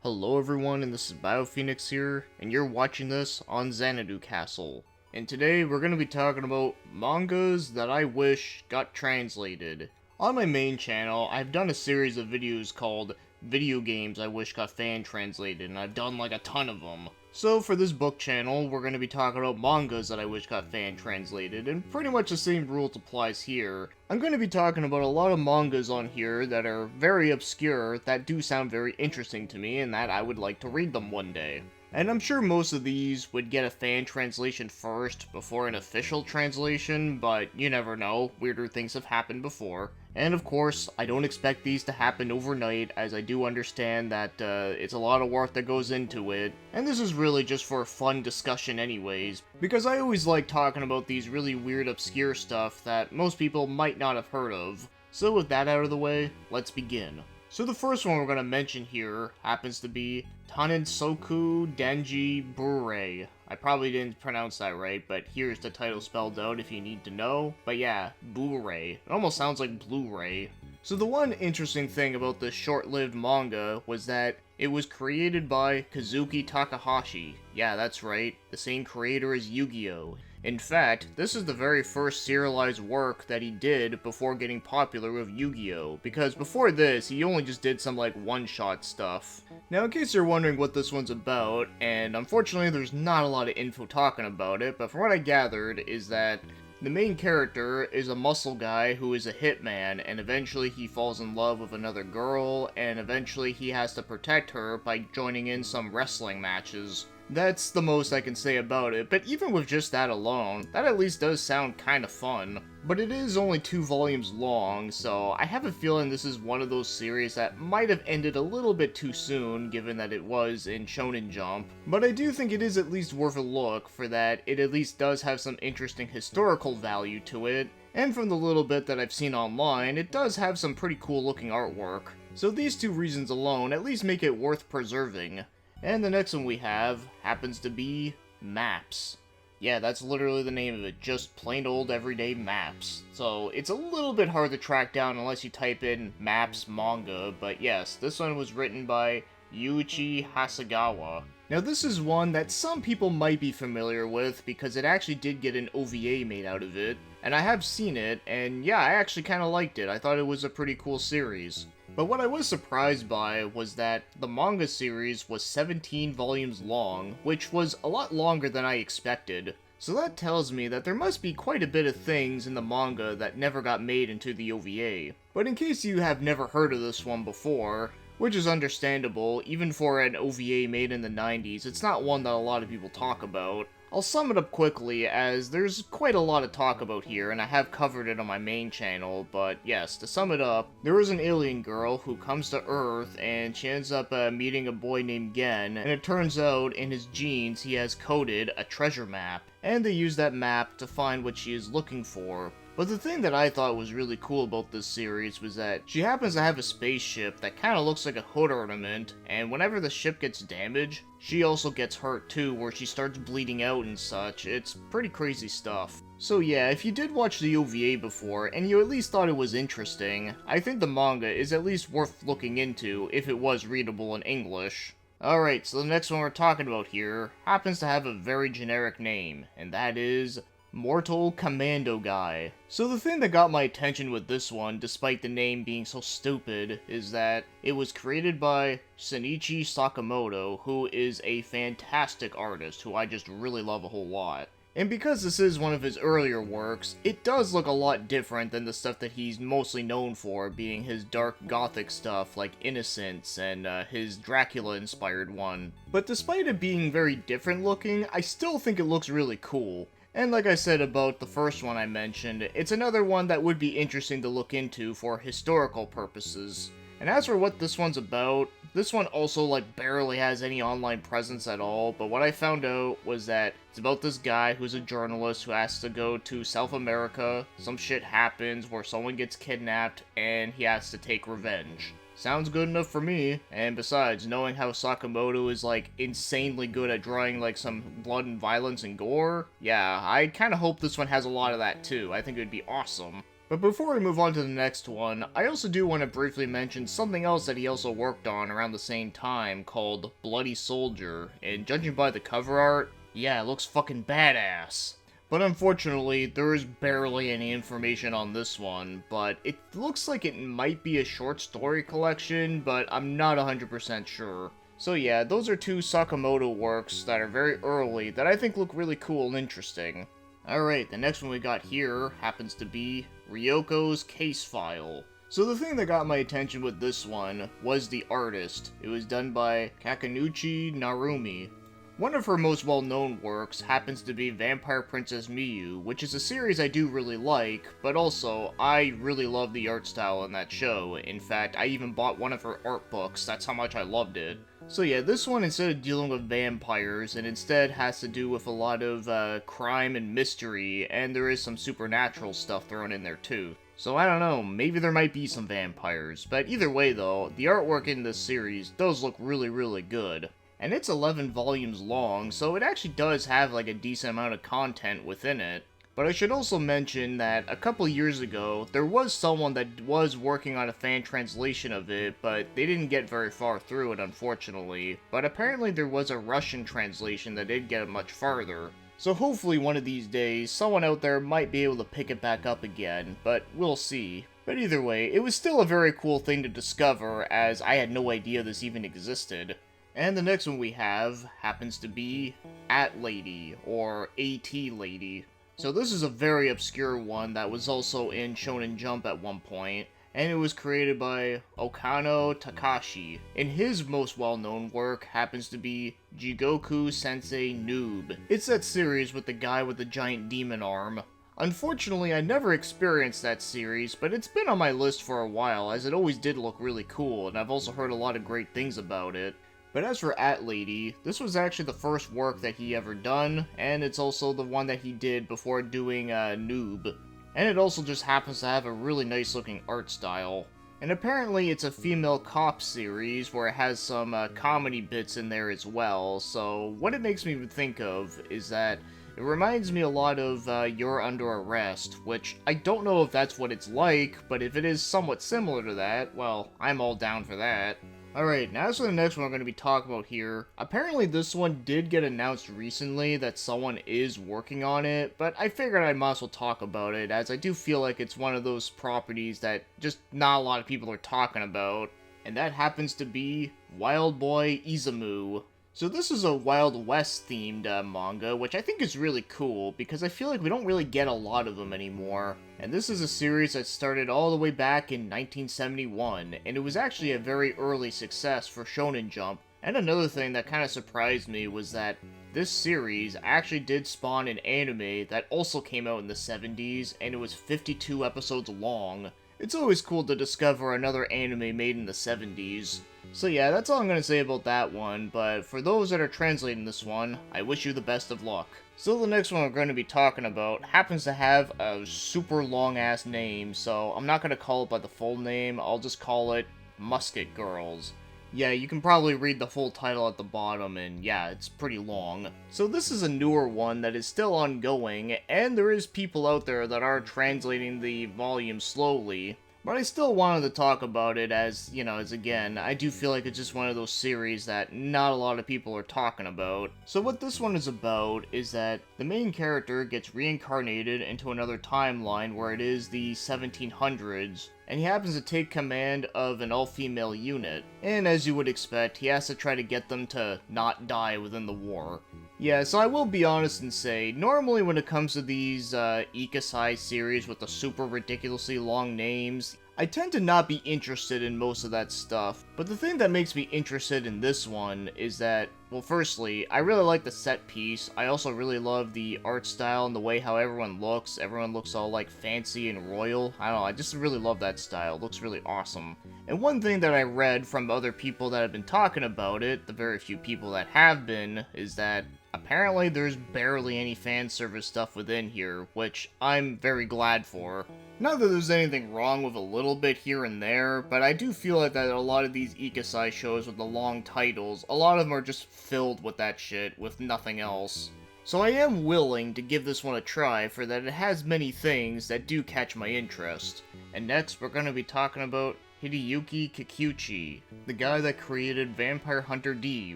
Hello everyone, and this is BioPhoenix here, and you're watching this on Xanadu Castle. And today we're going to be talking about mangas that I wish got translated. On my main channel, I've done a series of videos called Video Games I Wish Got Fan Translated, and I've done like a ton of them. So for this book channel, we're going to be talking about mangas that I wish got fan translated, and pretty much the same rule applies here. I'm going to be talking about a lot of mangas on here that are very obscure, that do sound very interesting to me, and that I would like to read them one day. And I'm sure most of these would get a fan translation first, before an official translation, but you never know, weirder things have happened before. And of course, I don't expect these to happen overnight, as I do understand that it's a lot of work that goes into it. And this is really just for a fun discussion anyways, because I always like talking about these really weird obscure stuff that most people might not have heard of. So with that out of the way, let's begin. So the first one we're going to mention here happens to be Tanensoku Denji Bure. I probably didn't pronounce that right, but here's the title spelled out if you need to know. But yeah, Bure. It almost sounds like Blu-ray. So the one interesting thing about this short-lived manga was that it was created by Kazuki Takahashi. Yeah, that's right, the same creator as Yu-Gi-Oh! In fact, this is the very first serialized work that he did before getting popular with Yu-Gi-Oh! Because before this, he only just did some like one-shot stuff. Now in case you're wondering what this one's about, and unfortunately there's not a lot of info talking about it, but from what I gathered is that the main character is a muscle guy who is a hitman, and eventually he falls in love with another girl, and eventually he has to protect her by joining in some wrestling matches. That's the most I can say about it, but even with just that alone, that at least does sound kinda fun. But it is only 2 volumes long, so I have a feeling this is one of those series that might have ended a little bit too soon, given that it was in Shonen Jump. But I do think it is at least worth a look, for that it at least does have some interesting historical value to it, and from the little bit that I've seen online, it does have some pretty cool looking artwork. So these 2 reasons alone at least make it worth preserving. And the next one we have happens to be Maps. Yeah, that's literally the name of it, just plain old everyday Maps. So it's a little bit hard to track down unless you type in Maps manga, but yes, this one was written by Yuichi Hasegawa. Now this is one that some people might be familiar with because it actually did get an OVA made out of it, and I have seen it, and yeah, I actually kinda liked it. I thought it was a pretty cool series. But what I was surprised by was that the manga series was 17 volumes long, which was a lot longer than I expected. So that tells me that there must be quite a bit of things in the manga that never got made into the OVA. But in case you have never heard of this one before, which is understandable, even for an OVA made in the 90s, it's not one that a lot of people talk about. I'll sum it up quickly, as there's quite a lot to talk about here, and I have covered it on my main channel, but yes, to sum it up, there is an alien girl who comes to Earth, and she ends up meeting a boy named Gen, and it turns out in his genes he has coded a treasure map, and they use that map to find what she is looking for. But the thing that I thought was really cool about this series was that she happens to have a spaceship that kinda looks like a hood ornament, and whenever the ship gets damaged, she also gets hurt too, where she starts bleeding out and such. It's pretty crazy stuff. So yeah, if you did watch the OVA before, and you at least thought it was interesting, I think the manga is at least worth looking into if it was readable in English. Alright, so the next one we're talking about here happens to have a very generic name, and that is Mortal Commando Guy. So the thing that got my attention with this one, despite the name being so stupid, is that it was created by Shinichi Sakamoto, who is a fantastic artist who I just really love a whole lot. And because this is one of his earlier works, it does look a lot different than the stuff that he's mostly known for, being his dark gothic stuff like Innocence and his Dracula-inspired one. But despite it being very different looking, I still think it looks really cool. And like I said about the first one I mentioned, it's another one that would be interesting to look into for historical purposes. And as for what this one's about, this one also like barely has any online presence at all, but what I found out was that it's about this guy who's a journalist who has to go to South America. Some shit happens where someone gets kidnapped and he has to take revenge. Sounds good enough for me, and besides, knowing how Sakamoto is like insanely good at drawing like some blood and violence and gore, yeah, I kinda hope this one has a lot of that too. I think it would be awesome. But before we move on to the next one, I also do want to briefly mention something else that he also worked on around the same time called Bloody Soldier, and judging by the cover art, yeah, it looks fucking badass. But unfortunately, there is barely any information on this one, but it looks like it might be a short story collection, but I'm not 100% sure. So yeah, those are two Sakamoto works that are very early that I think look really cool and interesting. Alright, the next one we got here happens to be Ryoko's Case File. So the thing that got my attention with this one was the artist. It was done by Kakunuchi Narumi. One of her most well-known works happens to be Vampire Princess Miyu, which is a series I do really like, but also, I really love the art style in that show. In fact, I even bought one of her art books, that's how much I loved it. So yeah, this one, instead of dealing with vampires, it instead has to do with a lot of crime and mystery, and there is some supernatural stuff thrown in there too. So I don't know, maybe there might be some vampires, but either way though, the artwork in this series does look really good. And it's 11 volumes long, so it actually does have like a decent amount of content within it. But I should also mention that a couple years ago, there was someone that was working on a fan translation of it, but they didn't get very far through it, unfortunately. But apparently there was a Russian translation that did get it much farther. So hopefully one of these days, someone out there might be able to pick it back up again, but we'll see. But either way, it was still a very cool thing to discover, as I had no idea this even existed. And the next one we have happens to be At Lady, or AT Lady. So this is a very obscure one that was also in Shonen Jump at one point, and it was created by Okano Takashi. And his most well-known work happens to be Jigoku Sensei Noob. It's that series with the guy with the giant demon arm. Unfortunately, I never experienced that series, but it's been on my list for a while, as it always did look really cool, and I've also heard a lot of great things about it. But as for At Lady, this was actually the first work that he ever done, and it's also the one that he did before doing Noob. And it also just happens to have a really nice looking art style. And apparently it's a female cop series where it has some comedy bits in there as well, so what it makes me think of is that it reminds me a lot of You're Under Arrest, which I don't know if that's what it's like, but if it is somewhat similar to that, well, I'm all down for that. Alright, now as for the next one we're going to be talking about here, apparently this one did get announced recently that someone is working on it, but I figured I might as well talk about it, as I do feel like it's one of those properties that just not a lot of people are talking about, and that happens to be Wild Boy Izumu. So this is a Wild West themed manga, which I think is really cool, because I feel like we don't really get a lot of them anymore. And this is a series that started all the way back in 1971, and it was actually a very early success for Shonen Jump. And another thing that kind of surprised me was that this series actually did spawn an anime that also came out in the 70s, and it was 52 episodes long. It's always cool to discover another anime made in the 70s. So yeah, that's all I'm going to say about that one, but for those that are translating this one, I wish you the best of luck. So the next one we're going to be talking about happens to have a super long ass name, so I'm not going to call it by the full name, I'll just call it Musket Girls. Yeah, you can probably read the full title at the bottom, and yeah, it's pretty long. So this is a newer one that is still ongoing, and there is people out there that are translating the volume slowly. But I still wanted to talk about it as, you know, as again, I do feel like it's just one of those series that not a lot of people are talking about. So what this one is about is that the main character gets reincarnated into another timeline where it is the 1700s, and he happens to take command of an all-female unit. And as you would expect, he has to try to get them to not die within the war. Yeah, so I will be honest and say, normally when it comes to these Ikusai series with the super ridiculously long names, I tend to not be interested in most of that stuff. But the thing that makes me interested in this one is that, well, firstly, I really like the set piece. I also really love the art style and the way how everyone looks. Everyone looks all like fancy and royal. I don't know, I just really love that style. It looks really awesome. And one thing that I read from other people that have been talking about it, the very few people that have been, is that apparently there's barely any fan service stuff within here, which I'm very glad for. Not that there's anything wrong with a little bit here and there, but I do feel like that a lot of these Ikusai shows with the long titles, a lot of them are just filled with that shit, with nothing else. So I am willing to give this one a try for that it has many things that do catch my interest. And next we're going to be talking about Hideyuki Kikuchi, the guy that created Vampire Hunter D,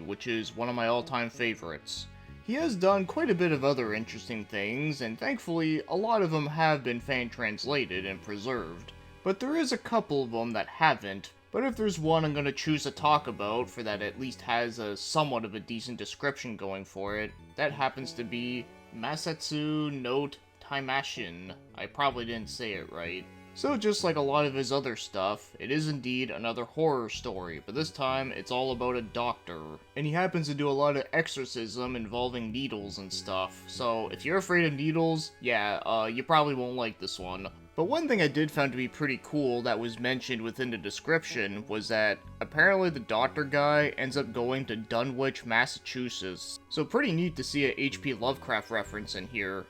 which is one of my all-time favorites. He has done quite a bit of other interesting things, and thankfully a lot of them have been fan-translated and preserved. But there is a couple of them that haven't, but if there's one I'm going to choose to talk about for that at least has a somewhat of a decent description going for it, that happens to be Masetsu no Taimashin. I probably didn't say it right. So just like a lot of his other stuff, it is indeed another horror story, but this time it's all about a doctor. And he happens to do a lot of exorcism involving needles and stuff, so if you're afraid of needles, yeah, you probably won't like this one. But one thing I did find to be pretty cool that was mentioned within the description was that apparently the doctor guy ends up going to Dunwich, Massachusetts. So pretty neat to see a H.P. Lovecraft reference in here.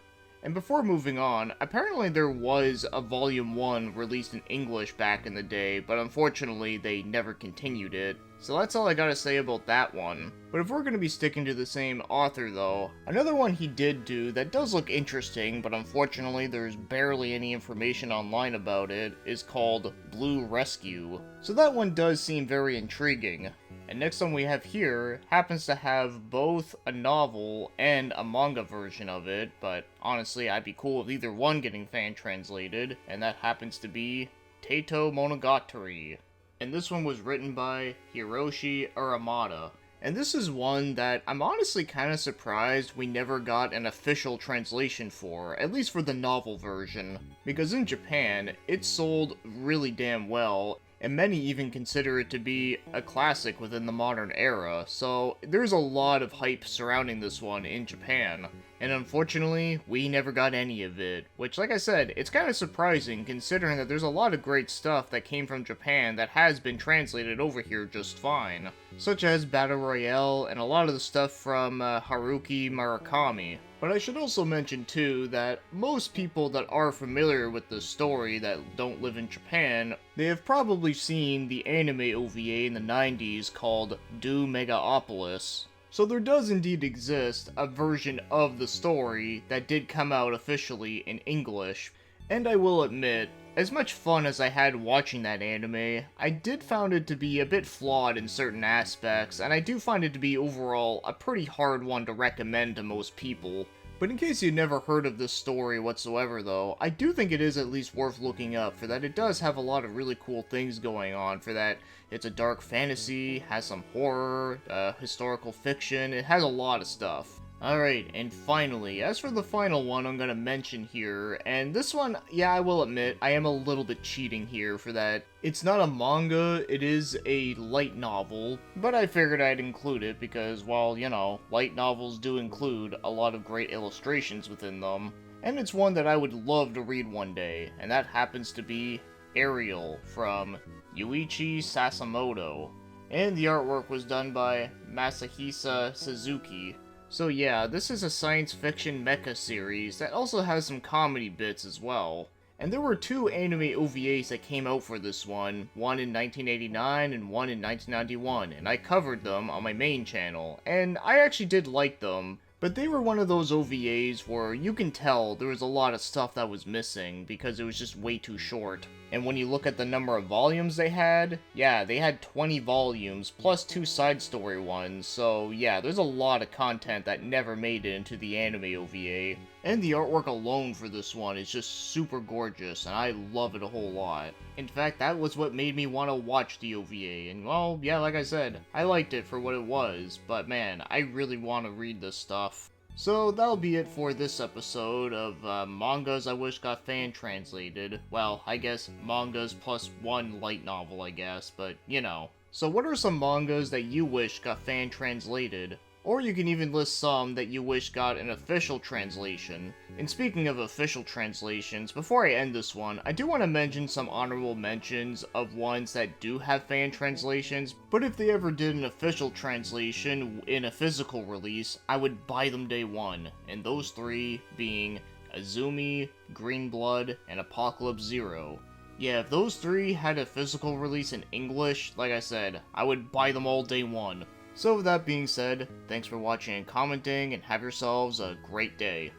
And before moving on, apparently there was a Volume 1 released in English back in the day, but unfortunately they never continued it. So that's all I gotta say about that one. But if we're gonna be sticking to the same author though, another one he did do that does look interesting, but unfortunately there's barely any information online about it, is called Blue Rescue. So that one does seem very intriguing. And next one we have here happens to have both a novel and a manga version of it, but honestly I'd be cool with either one getting fan translated, and that happens to be Taito Monogatari. And this one was written by Hiroshi Aramata. And this is one that I'm honestly kind of surprised we never got an official translation for, at least for the novel version, because in Japan, it sold really damn well, and many even consider it to be a classic within the modern era, so there's a lot of hype surrounding this one in Japan. And unfortunately, we never got any of it, which like I said, it's kind of surprising considering that there's a lot of great stuff that came from Japan that has been translated over here just fine, such as Battle Royale and a lot of the stuff from Haruki Murakami. But I should also mention too that most people that are familiar with the story that don't live in Japan, they have probably seen the anime OVA in the 90s called Do Megaopolis. So there does indeed exist a version of the story that did come out officially in English. And I will admit, as much fun as I had watching that anime, I did find it to be a bit flawed in certain aspects, and I do find it to be overall a pretty hard one to recommend to most people. But in case you've never heard of this story whatsoever though, I do think it is at least worth looking up, for that it does have a lot of really cool things going on, for that it's a dark fantasy, has some horror, historical fiction, it has a lot of stuff. Alright, and finally, as for the final one I'm gonna mention here, and this one, yeah, I will admit, I am a little bit cheating here for that. It's not a manga, it is a light novel, but I figured I'd include it because, well, you know, light novels do include a lot of great illustrations within them, and it's one that I would love to read one day, and that happens to be Ariel from Yuichi Sasimoto, and the artwork was done by Masahisa Suzuki. So yeah, this is a science fiction mecha series that also has some comedy bits as well. And there were two anime OVAs that came out for this one in 1989 and one in 1991, and I covered them on my main channel, and I actually did like them. But they were one of those OVAs where you can tell there was a lot of stuff that was missing because it was just way too short. And when you look at the number of volumes they had, yeah, they had 20 volumes plus 2 side story ones, so yeah, there's a lot of content that never made it into the anime OVA. And the artwork alone for this one is just super gorgeous, and I love it a whole lot. In fact, that was what made me want to watch the OVA, and well, yeah, like I said, I liked it for what it was, but man, I really want to read this stuff. So that'll be it for this episode of mangas I wish got fan translated. Well, I guess mangas plus one light novel, I guess, but you know. So what are some mangas that you wish got fan translated? Or you can even list some that you wish got an official translation. And speaking of official translations, before I end this one, I do want to mention some honorable mentions of ones that do have fan translations, but if they ever did an official translation in a physical release, I would buy them day one, and those three being Azumi, Green Blood, and Apocalypse Zero. Yeah, if those three had a physical release in English, like I said, I would buy them all day one. So with that being said, thanks for watching and commenting, and have yourselves a great day.